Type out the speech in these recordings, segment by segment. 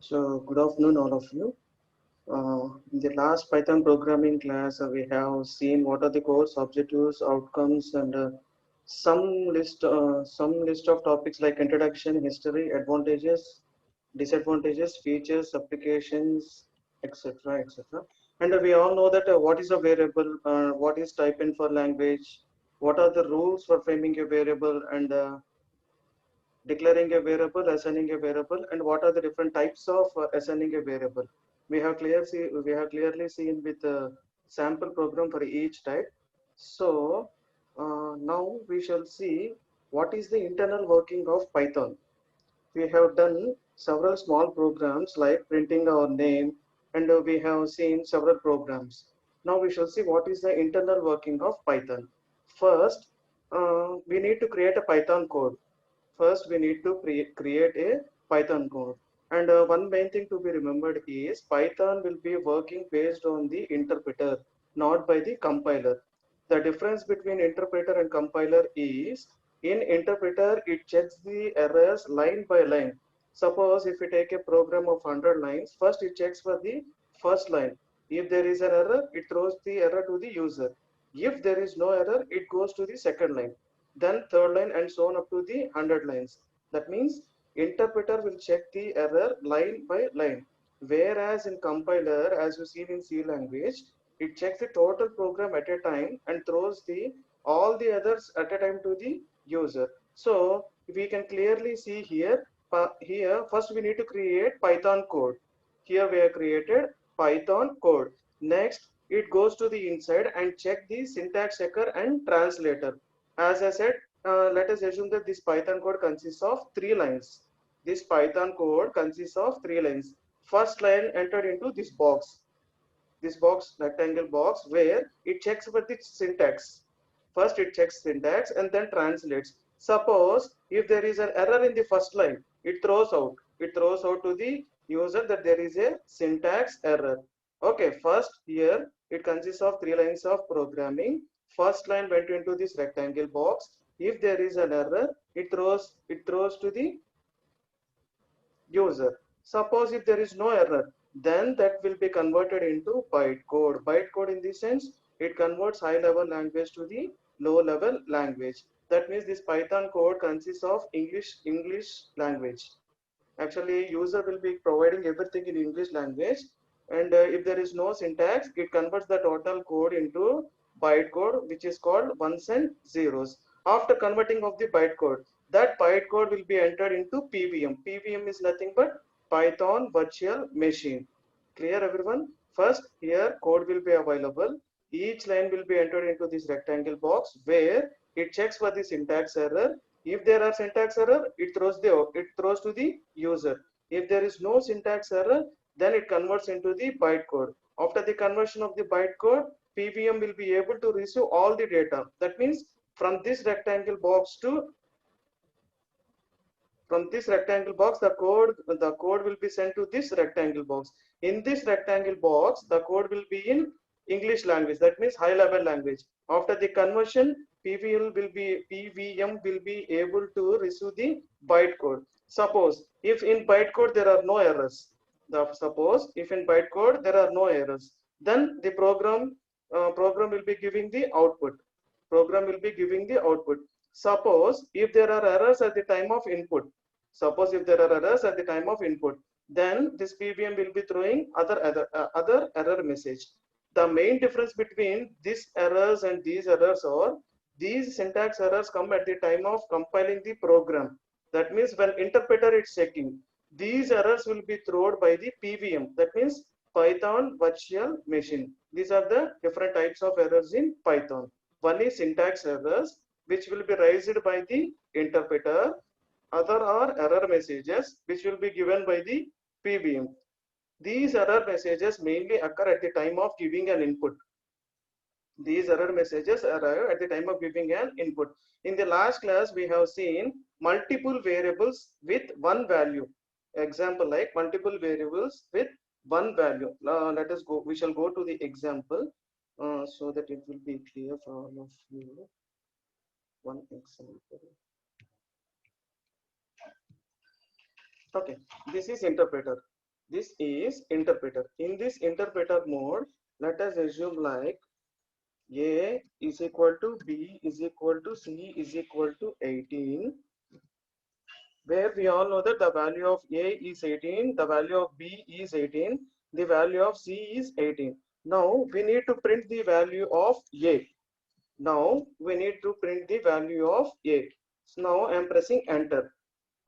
So, good afternoon, all of you. In the last Python programming class, we have seen what are the course objectives, outcomes, and some list of topics like introduction, history, advantages, disadvantages, features, applications, etc., etc. And we all know that what is a variable, what is type in for language, what are the rules for framing a variable, and declaring a variable, assigning a variable, and what are the different types of assigning a variable. We have clearly seen with the sample program for each type. So now we shall see what is the internal working of Python. We have done several small programs like printing our name, and we have seen several programs. Now we shall see what is the internal working of Python. First, we need to create a Python code. First, we need to create a Python code. And one main thing to be remembered is Python will be working based on the interpreter, not by the compiler. The difference between interpreter and compiler is in interpreter, it checks the errors line by line. Suppose if we take a program of 100 lines, first it checks for the first line. If there is an error, it throws the error to the user. If there is no error, it goes to the second line, then third line, and so on up to the 100 lines. That means interpreter will check the error line by line. Whereas in compiler, as you see in C language, it checks the total program at a time and throws the all the others at a time to the user. So we can clearly see here, here first we need to create Python code. Here we have created Python code. Next, it goes to the inside and check the syntax checker and translator. As I said, let us assume that this Python code consists of 3 lines. This Python code consists of 3 lines. First line entered into this box, rectangle box, where it checks for the syntax. First it checks syntax and then translates. Suppose if there is an error in the first line, it throws out to the user that there is a syntax error. Okay, first here it consists of 3 lines of programming. First line went into this rectangle box. If there is an error, it throws to the user. Suppose if there is no error, then that will be converted into bytecode. Bytecode in the sense, it converts high level language to the low level language. That means this Python code consists of English language. Actually, user will be providing everything in English language, and if there is no syntax, it converts the total code into bytecode, which is called ones and zeros. After converting of the bytecode, that bytecode will be entered into PVM. PVM is nothing but Python virtual machine. Clear, everyone? First, here code will be available. Each line will be entered into this rectangle box where it checks for the syntax error. If there are syntax error, it throws to the user. If there is no syntax error, then it converts into the bytecode. After the conversion of the bytecode, PVM will be able to receive all the data. That means from this rectangle box to from this rectangle box, the code will be sent to this rectangle box. In this rectangle box, the code will be in English language, that means high level language. After the conversion, PVM will be able to receive the bytecode. Suppose if in bytecode there are no errors, then the program will be giving the output. Suppose if there are errors at the time of input, then this PVM will be throwing other error message. The main difference between these errors and these errors are these syntax errors come at the time of compiling the program. That means when interpreter is checking, these errors will be thrown by the PVM. That means Python virtual machine. These are the different types of errors in Python. One is syntax errors, which will be raised by the interpreter. Other are error messages, which will be given by the PVM. These error messages mainly occur at the time of giving an input. These error messages arrive at the time of giving an input. In the last class, we have seen multiple variables with one value. Example like multiple variables with one value. Let us go. We shall go to the example so that it will be clear for all of you. One example. Okay, this is interpreter. This is interpreter. In this interpreter mode, let us assume like A is equal to B is equal to C is equal to 18, where we all know that the value of A is 18, the value of B is 18, the value of C is 18. Now we need to print the value of A. Now we need to print the value of A. So now I am pressing enter.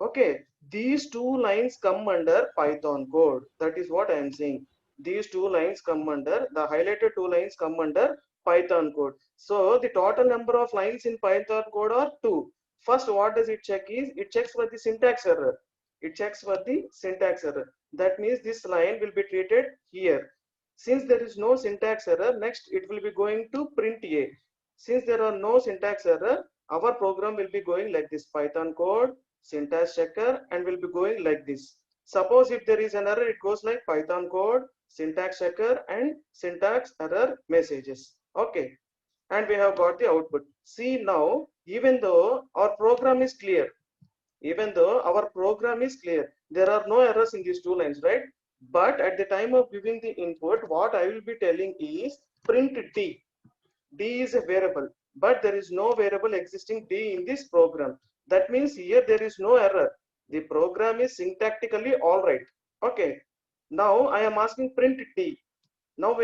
Okay, these two lines come under Python code. That is what I am saying. These two lines come under, the highlighted two lines come under Python code. So the total number of lines in Python code are two. First, what does it check is, it checks for the syntax error. It checks for the syntax error. That means this line will be treated here. Since there is no syntax error, next it will be going to print A. Since there are no syntax error, our program will be going like this: Python code, syntax checker, and will be going like this. Suppose if there is an error, it goes like Python code, syntax checker, and syntax error messages. Okay, and we have got the output. See now, even though our program is clear, there are no errors in these two lines, right? But at the time of giving the input, what I will be telling is print D. D is a variable, but there is no variable existing D in this program. That means here there is no error. The program is syntactically all right. Okay. Now I am asking print D. Now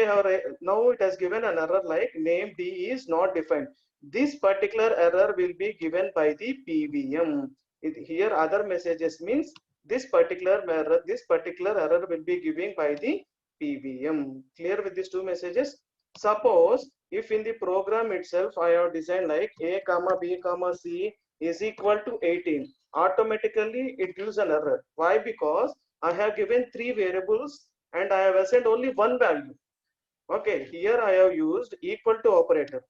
now it has given an error like name D is not defined. This particular error will be given by the PVM. Here other messages means this particular error will be given by the PVM. Clear with these two messages? Suppose if in the program itself I have designed like A comma B comma C is equal to 18, automatically it gives an error. Why? Because I have given three variables and I have assigned only one value. Okay, here I have used equal to operator.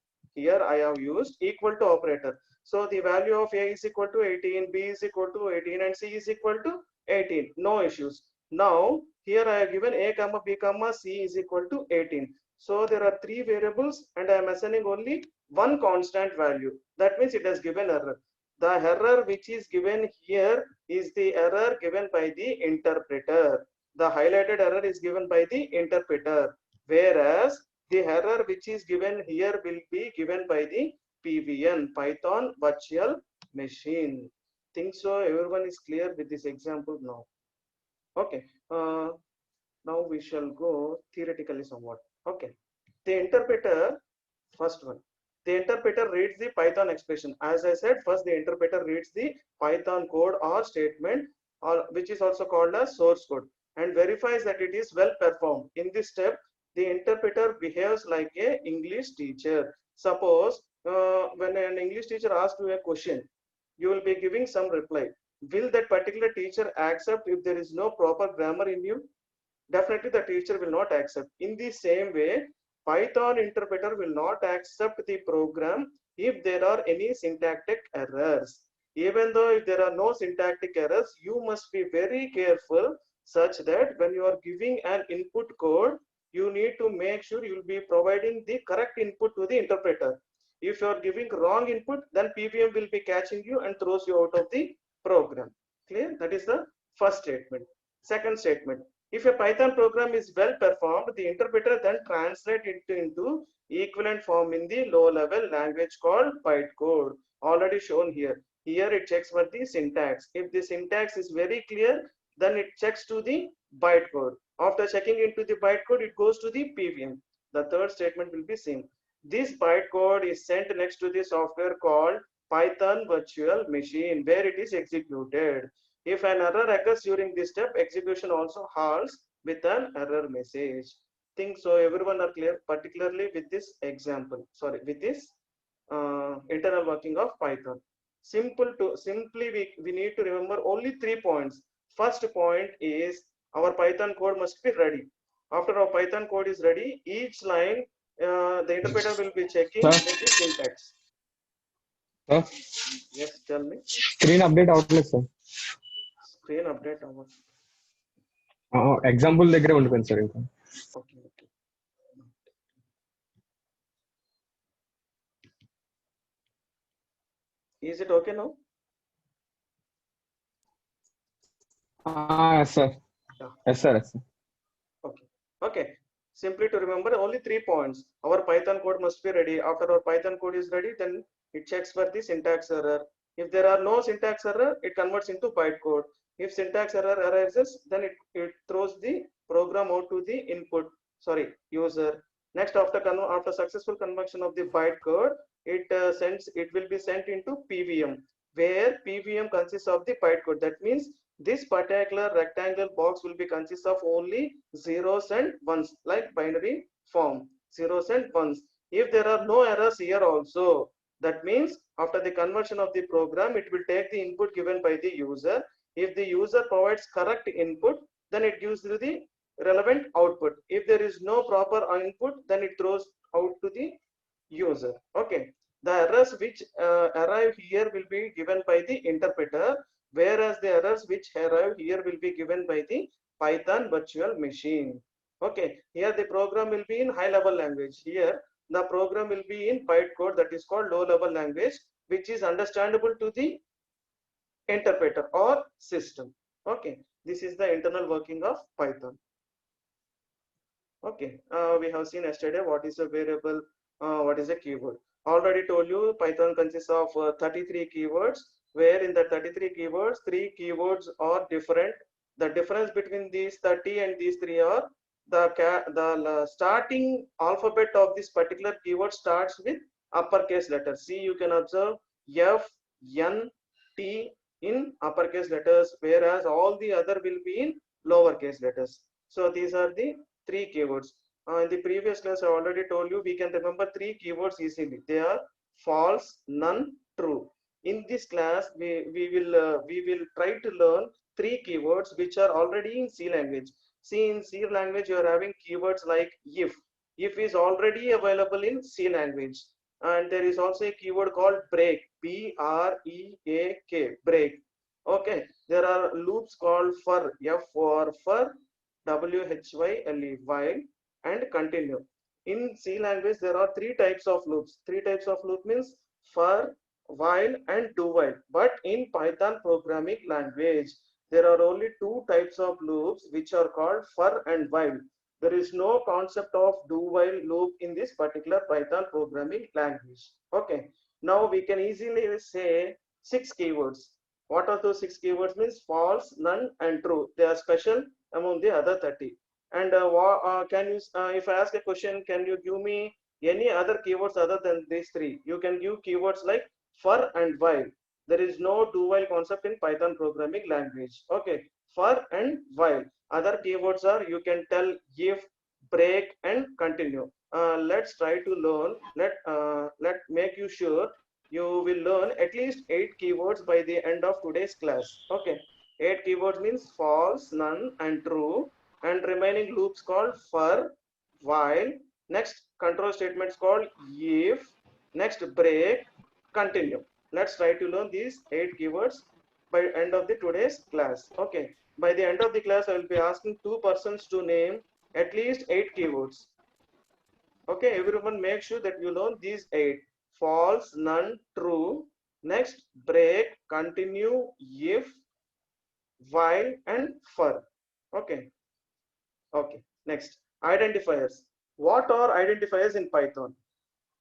So the value of A is equal to 18, B is equal to 18, and C is equal to 18. No issues. Now here I have given A comma B comma C is equal to 18. So there are three variables and I am assigning only one constant value. That means it has given error. The error which is given here is the error given by the interpreter. The highlighted error is given by the interpreter, whereas the error which is given here will be given by the PVM, Python virtual machine. Think so everyone is clear with this example now? Okay, now we shall go theoretically somewhat. Okay, the interpreter, first one, the interpreter reads the Python expression. As I said, first the interpreter reads the Python code or statement, or which is also called as source code, and verifies that it is well performed. In this step, the interpreter behaves like a English teacher. Suppose when an English teacher asks you a question, you will be giving some reply. Will that particular teacher accept if there is no proper grammar in you? Definitely the teacher will not accept. In the same way, Python interpreter will not accept the program if there are any syntactic errors. Even though if there are no syntactic errors, you must be very careful such that when you are giving an input code, you need to make sure you will be providing the correct input to the interpreter. If you are giving wrong input, then PVM will be catching you and throws you out of the program. Clear? That is the first statement. Second statement, if a Python program is well performed, the interpreter then translates it into equivalent form in the low level language called bytecode, already shown here. Here it checks for the syntax. If the syntax is very clear, then it checks to the bytecode. After checking into the bytecode, it goes to the PVM. The third statement will be same. This bytecode is sent next to the software called Python virtual machine, where it is executed. If an error occurs during this step, execution also halts with an error message. Think so everyone are clear, particularly with this example, sorry, with this internal working of Python. Simply we need to remember only 3 points. First point is our Python code must be ready. After our Python code is ready, each line the interpreter will be checking Sir, with the syntax. sir, Yes, tell me. screen update అవ్వట్లేదు sir. Screen update over. Example దగ్గరే ఉండిపోయింది sir ఇంకా. Okay, okay. Is it okay now? Sir Yes, sir. Yes, sir. Okay. Okay. Simply to remember only 3 points. Our Python code must be ready. After our Python code is ready, then it checks for the syntax error. If there are no syntax error, it converts into bytecode. If syntax error arises, then it throws the program out to the input, sorry, user. Next, after successful conversion of the bytecode, it will be sent into PVM, where PVM consists of the bytecode. That means this particular rectangle box will be consist of only zeros and ones, like binary form, zeros and ones. If there are no errors here also, that means after the conversion of the program, it will take the input given by the user. If the user provides correct input, then it gives you the relevant output. If there is no proper input, then it throws out to the user. Okay. The errors which arrive here will be given by the interpreter, whereas the errors which arrive here will be given by the Python virtual machine. Okay, here the program will be in high level language. Here the program will be in bytecode, that is called low level language, which is understandable to the interpreter or system. Okay, this is the internal working of Python. Okay, we have seen yesterday what is a variable, what is a keyword. Already told you Python consists of 33 keywords, where in the 33 keywords, 3 keywords are different. The difference between these 30 and these 3 are the starting alphabet of this particular keyword starts with uppercase letters. See, you can observe F, N, T in uppercase letters, whereas all the other will be in lowercase letters. So these are the 3 keywords. In the previous class, I already told you we can remember 3 keywords easily. They are false, none, true. In this class, we will try to learn 3 keywords which are already in C language. See, in C language, you are having keywords like if. If is already available in C language. And there is also a keyword called break, B-R-E-A-K, break. Okay, there are loops called for, F for WHYLE, while, and continue. In C language, there are 3 types of loops. 3 types of loop means for, while, and do while. But in Python programming language, there are only 2 types of loops which are called for and while. There is no concept of do while loop in this particular Python programming language. Okay, now we can easily say 6 keywords. What are those 6 keywords? Means false, none, and true. They are special among the other 30. And can you, if I ask a question, can you give me any other keywords other than these 3? You can give keywords like for and while. There is no do while concept in Python programming language. Okay, for and while. Other keywords are, you can tell if, break, and continue. Let's try to learn. Let make you sure you will learn at least 8 keywords by the end of today's class. Okay, 8 keywords means false, none, and true, and remaining loops called for, while, next control statements called if, next break, continue. Let's try to learn these 8 keywords by end of the today's class. Okay, by the end of the class, I will be asking 2 persons to name at least 8 keywords. Okay, everyone make sure that you learn these 8: false, none, true, next break, continue, if, while, and for. Okay. Okay, next, identifiers. What are identifiers in Python?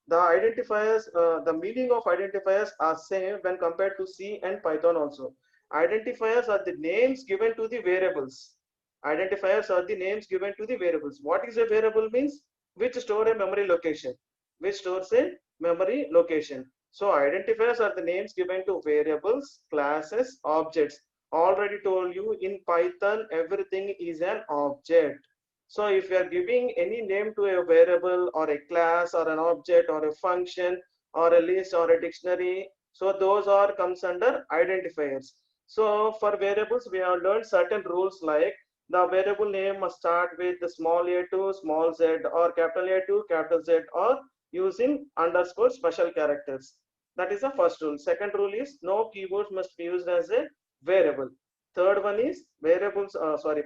The identifiers, the meaning of identifiers are same when compared to C and Python also. Identifiers are the names given to the variables. Identifiers are the names given to the variables. What is a variable means? Which store a memory location. Which stores a memory location. So identifiers are the names given to variables, classes, objects. Already told you in Python, everything is an object. So if you are giving any name to a variable or a class or an object or a function or a list or a dictionary, so those are comes under identifiers. So for variables, we have learned certain rules like the variable name must start with the small a2, small z, or capital A2, capital Z, or using underscore special characters. That is the first rule. Second rule is no keywords must be used as a variable. Third one is variables,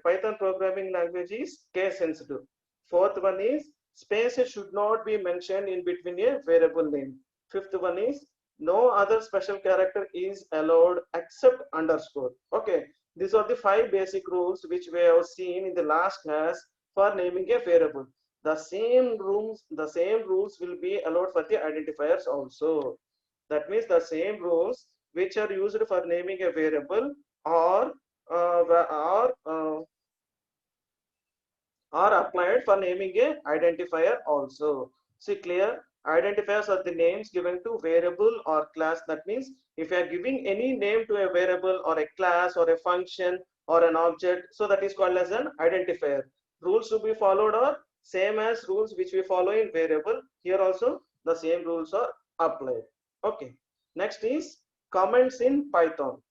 Python programming language is case sensitive. Fourth one is spaces should not be mentioned in between a variable name. Fifth one is no other special character is allowed except underscore. Okay. These are the 5 basic rules which we have seen in the last class for naming a variable. The same rules will be allowed for the identifiers also. That means the same rules which are used for naming a variable or are applied for naming a identifier also. See, clear? Identifiers are the names given to variable or class. That means if you are giving any name to a variable or a class or a function or an object, so that is called as an identifier. Rules to be followed are same as rules which we follow in variable. Here also the same rules are applied. Okay. Next is comments in Python.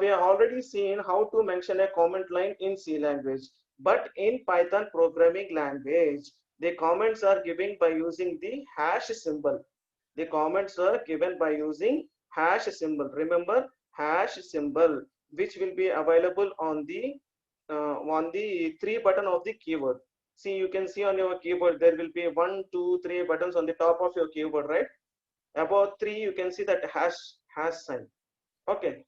We have already seen how to mention a comment line in C language. But in Python programming language, the comments are given by using the hash symbol. The comments are given by using hash symbol. Remember hash symbol, which will be available on the 3 button of the keyboard. See, you can see on your keyboard there will be 1, 2, 3 buttons on the top of your keyboard, right? Above 3, you can see that hash sign. Okay,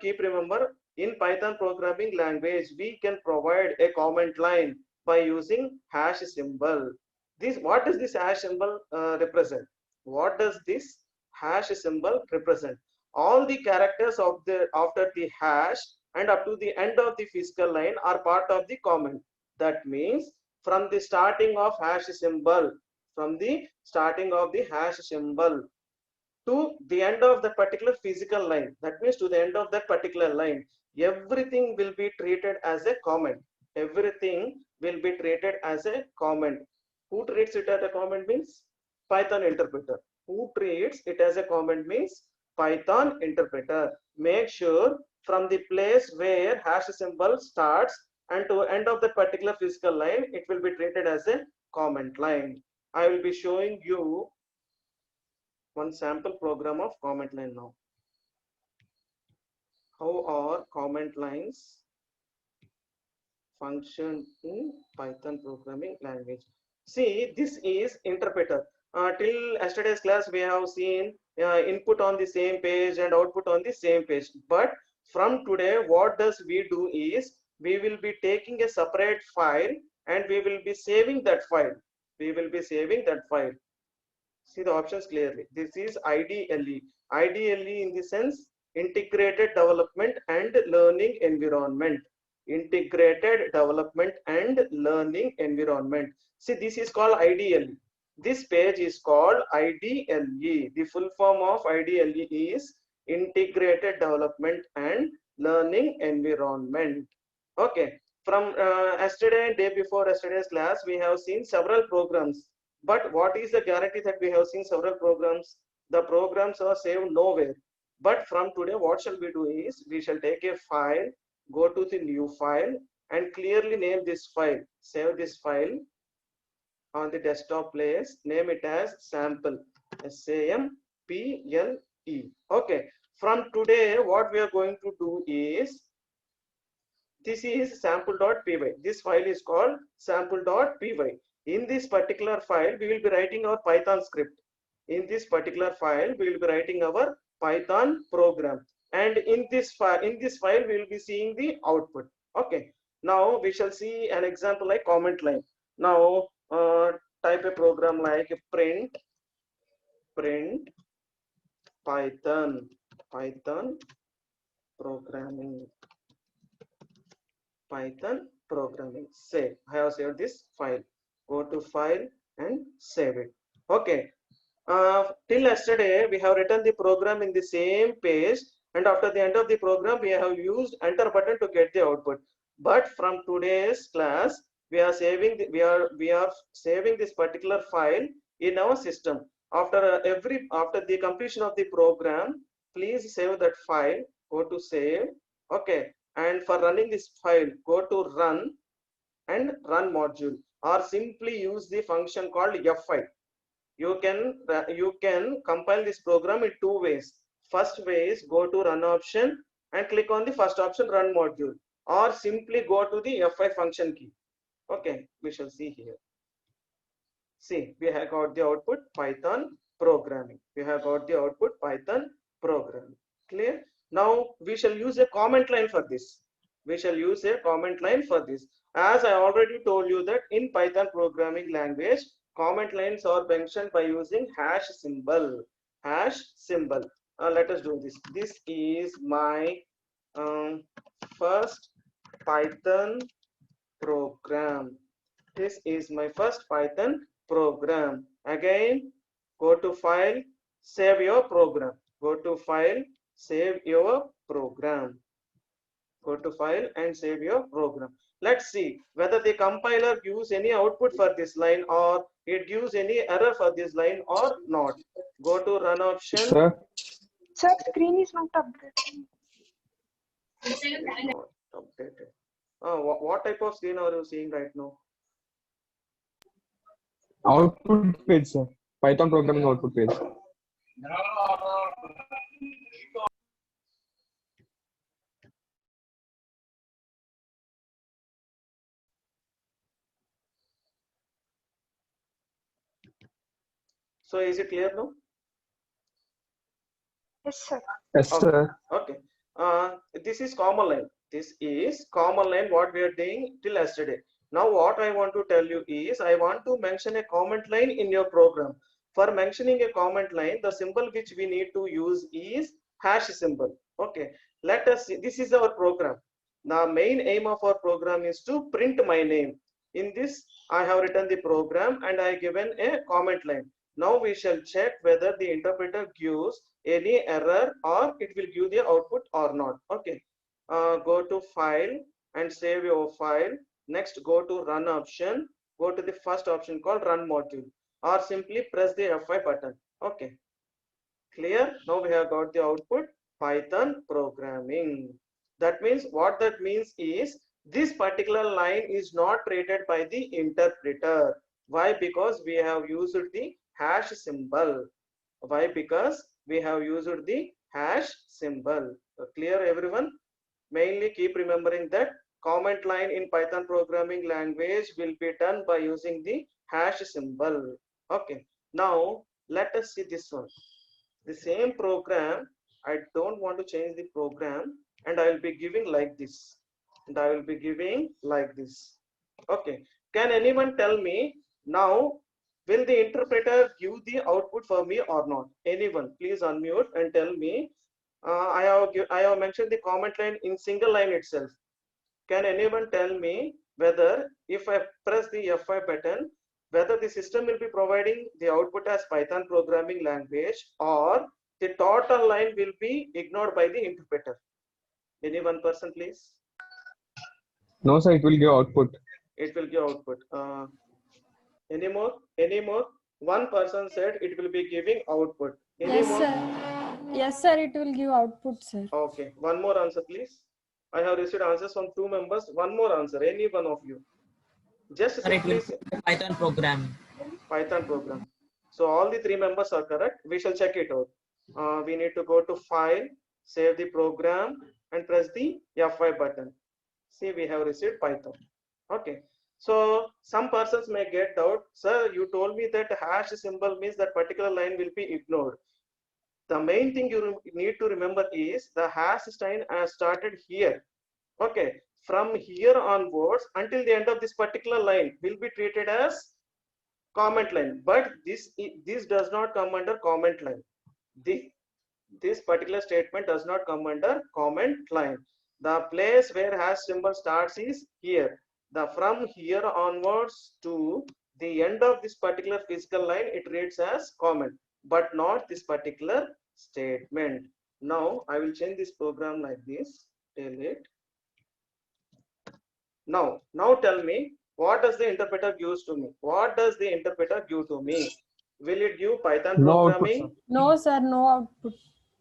keep remember in Python programming language, we can provide a comment line by using hash symbol. What does this hash symbol represent? What does this hash symbol represent? All the characters of the after the hash and up to the end of the physical line are part of the comment. That means from the starting of hash symbol, to the end of that particular physical line, that means to the end of that particular line, everything will be treated as a comment. Everything will be treated as a comment. Who treats it as a comment means Python interpreter. Who treats it as a comment means Python interpreter. Make sure from the place where hash symbol starts and to end of that particular physical line, it will be treated as a comment line. I will be showing you one sample program of comment line now. How are comment lines function in Python programming language? See, this is interpreter. Till yesterday's class, we have seen input on the same page and output on the same page. But from today, what does we do is we will be taking a separate file and we will be saving that file. We will be saving that file. See the options clearly. This is IDLE. IDLE in the sense integrated development and learning environment. Integrated development and learning environment. See, this is called IDLE. This page is called IDLE. The full form of IDLE is integrated development and learning environment. Okay. From yesterday and day before yesterday's class, we have seen several programs. But what is the guarantee that we have seen several programs? The programs are saved nowhere. But from today, what shall we do is we shall take a file, go to the new file and clearly name this file. Save this file on the desktop place. Name it as sample. SAMPLE. Okay. From today, what we are going to do is this is sample.py. This file is called sample.py. In this particular file, we will be writing our Python script. In this particular file, we will be writing our Python program. And in this file, we will be seeing the output. Okay. Now we shall see an example like comment line. Now type a program like print Python programming. Save. I have saved this file. Go to file and save it. Okay. Till yesterday, we have written the program in the same page, and after the end of the program, we have used enter button to get the output. But from today's class, we are saving this particular file in our system. After the completion of the program, please save that file. Go to save. Okay. And for running this file, go to run and run module, or simply use the function called F5. You can compile this program in 2 ways. First way is go to run option and click on the first option, run module, or simply go to the F5 function key. Okay, we shall see here. See, we have got the output Python programming. Clear? Now we shall use a comment line for this. We shall use a comment line for this. As I already told you that in Python programming language, comment lines are mentioned by using hash symbol. Hash symbol. Let us do this. This is my first Python program. This is my first Python program. Again, go to file, save your program. Go to file, save your program. Go to file and save your program. Let's see whether the compiler gives any output for this line or it gives any error for this line or not. Go to run option. Sir, Sir, screen is not updated. Not updated. What type of screen are you seeing right now? output page, sir. Python programming output page. So is it clear now? Yes, sir. Yes, Okay. sir. Okay. This is common line. This is common line what we are doing till yesterday. Now what I want to tell you is I want to mention a comment line in your program. For mentioning a comment line, the symbol which we need to use is hash symbol. Okay. Let us see. This is our program. The main aim of our program is to print my name. In this, I have written the program and I given a comment line. Now we shall check whether the interpreter gives any error or it will give the output or not. Okay. Go to file and save your file. Next, go to run option. Go to the first option called run module or simply press the F5 button. Okay. Clear? Now we have got the output Python programming. That means what that means is this particular line is not treated by the interpreter. Why? Because we have used the hash symbol. Why? Because we have used the hash symbol. Clear everyone? Mainly keep remembering that comment line in Python programming language will be done by using the hash symbol. Okay. Now let us see this one. The same program, I don't want to change the program and I will be giving like this. And I will be giving like this. Okay. Can anyone tell me now, will the interpreter give the output for me or not? Anyone, please unmute and tell me. I have mentioned the comment line in single line itself. Can anyone tell me whether if I press the F5 button, whether the system will be providing the output as Python programming language or the total line will be ignored by the interpreter? Any one person, please. No, sir, it will give output. It will give output. Any more? Any more? One person said it will be giving output. Any Yes, more? sir. Yes, sir. It will give output, sir. Okay. One more answer, please. I have received answers from 2 members. One more answer. Any one of you. Just Sir, it will simply be Python programming. Python program. So all the 3 members are correct. We shall check it out. We need to go to file, save the program and press the F5 button. See, we have received Python. Okay. So some persons may get doubt, sir, you told me that hash symbol means that particular line will be ignored. The main thing you need to remember is the hash sign has started here. Okay. From here onwards until the end of this particular line will be treated as comment line, but this does not come under comment line. This particular statement does not come under comment line. The place where hash symbol starts is here. The from here onwards to the end of this particular physical line, it reads as comment, but not this particular statement. Now I will change this program like this. Delete. Now tell me, what does the interpreter gives to me? What does the interpreter give to me? Will it give Python No output, programming? sir. No, sir. No output.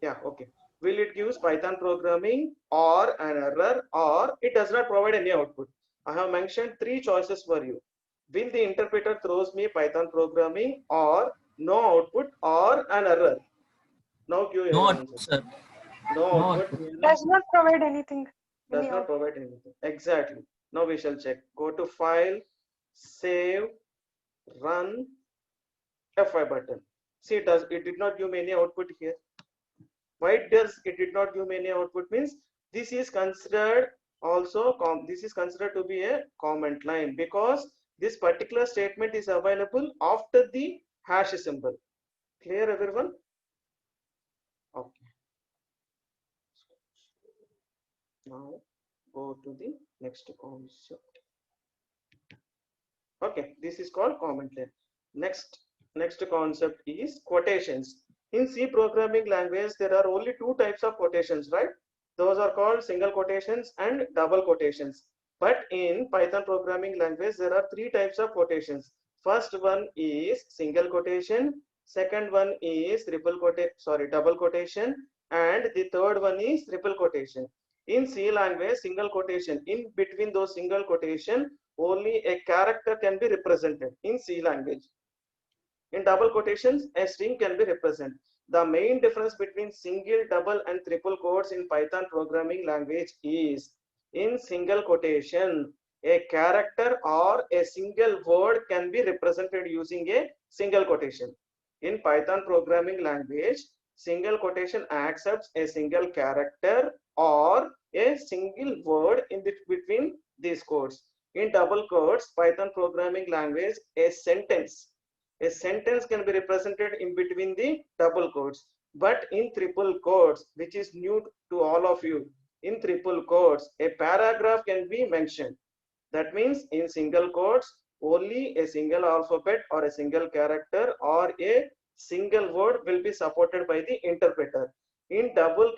Yeah, okay. Will it use Python programming or an error, or it does not provide any output? I have mentioned 3 choices for you. Will the interpreter throws me Python programming or no output or an error? Now give No your output, answer. sir. No No output. output. Does not provide anything. Does Any not output. provide anything. Exactly. Now we shall check. Go to file, save, run, F5 button. See, it did not give me any output here. Why does it did not give me any output? Means this is considered Also, this is considered to be a comment line because this particular statement is available after the hash symbol. Clear, everyone? Okay. Now go to the next concept. Okay, this is called comment line. Next concept is quotations. In C programming language, there are only two types of quotations, right? Those are called single quotations and double quotations. But in Python programming language, there are three types of quotations. First one is single quotation. Second one is double quotation. And the third one is triple quotation. In C language, single quotation. In between those single quotation, only a character can be represented in C language. In double quotations, a string can be represented. The main difference between single, double, and triple quotes in Python programming language is in single quotation, a character or a single word can be represented using a single quotation. In Python programming language, single quotation accepts a single character or a single word in between these quotes. In double quotes, Python programming language, a sentence can be represented in between the double quotes. But in triple quotes, which is new to all of you, in triple quotes, a paragraph can be mentioned. That means in single quotes, only a single alphabet or a single character or a single word will be supported by the interpreter. In double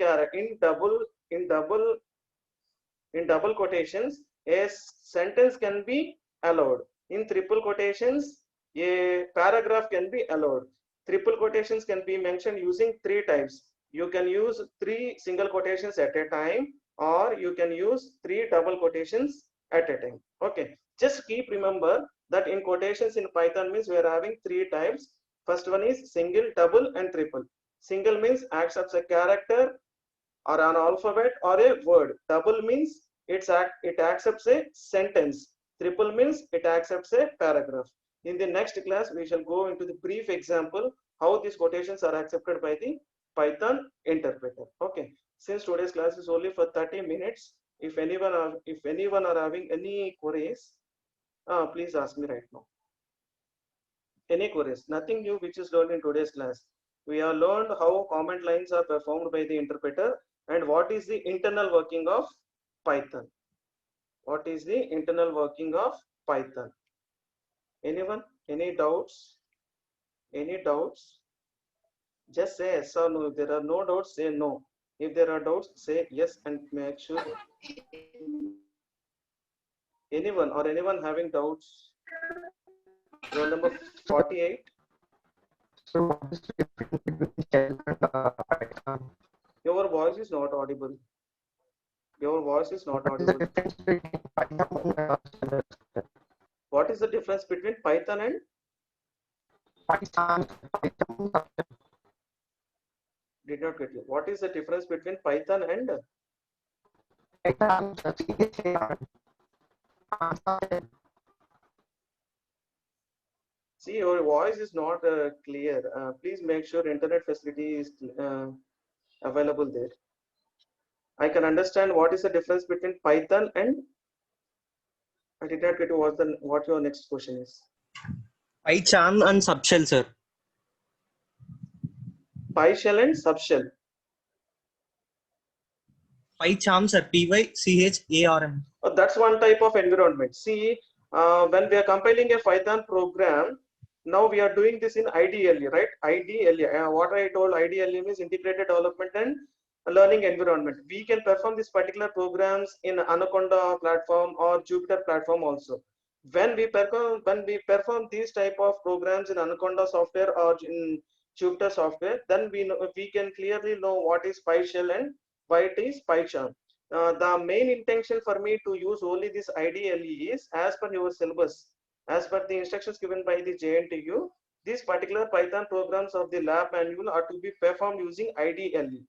quotations, a sentence can be allowed. In triple quotations, a paragraph can be allowed. Triple quotations can be mentioned using three types. You can use three single quotations at a time, or you can use three double quotations at a time. Okay, just keep remember that in quotations in Python means we are having three types. First one is single, double, and triple. Single means accepts a character or an alphabet or a word. Double means it accepts a sentence. Triple means it accepts a paragraph. In the next class, we shall go into the brief example how these quotations are accepted by the Python interpreter. Okay. Since today's class is only for 30 minutes, if anyone are having any queries, please ask me right now. Any queries? Nothing new which is learned in today's class. We have learned how comment lines are performed by the interpreter and what is the internal working of Python. What is the internal working of Python? Anyone? Any doubts? Any doubts? Just say yes or no. If there are no doubts, say no. If there are doubts, say yes and make sure. Anyone or anyone having doubts? Roll number 48. So what is the difference between shell and Python? Your voice is not audible. Your voice is not What is the audible. difference between Python and shell? What is the difference between Python and Python. did not get you? What is the difference between Python and Python. see your voice is not clear. Please make sure internet facility is available there. I can understand what is the difference between Python and I did not get you what your next question is. PyCharm and Subshell, sir. PyShell and Subshell. PyCharm, sir. PyCharm. Oh, that's one type of environment. See, when we are compiling a Python program, now we are doing this in IDLE, right? IDLE. What I told IDLE means integrated development and learning environment. We can perform these particular programs in Anaconda platform or Jupyter platform also. When we perform these type of programs in Anaconda software or in Jupyter software, then we can clearly know what is PyShell and why it is PyCharm. The main intention for me to use only this IDLE is as per your syllabus, as per the instructions given by the JNTU, these particular Python programs of the lab manual are to be performed using IDLE.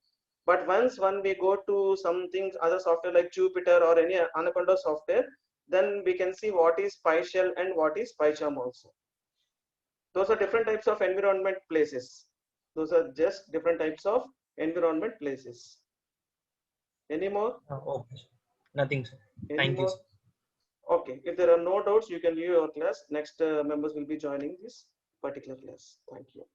But when we go to something other software like Jupyter or any Anaconda software, then we can see what is PyShell and what is PyCharm also. Those are different types of environment places. Those are just different types of environment places. Any more? Okay. Nothing, sir. Any Thank you, more? sir. Okay. If there are no doubts, you can leave your class. Next members will be joining this particular class. Thank you.